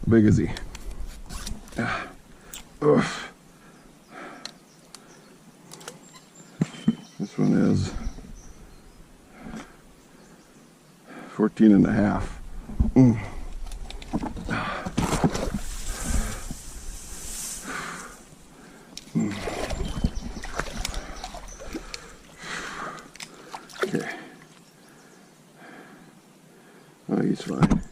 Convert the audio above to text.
big is he? Oof. This one is 14 and a half. Okay. Oh, he's fine.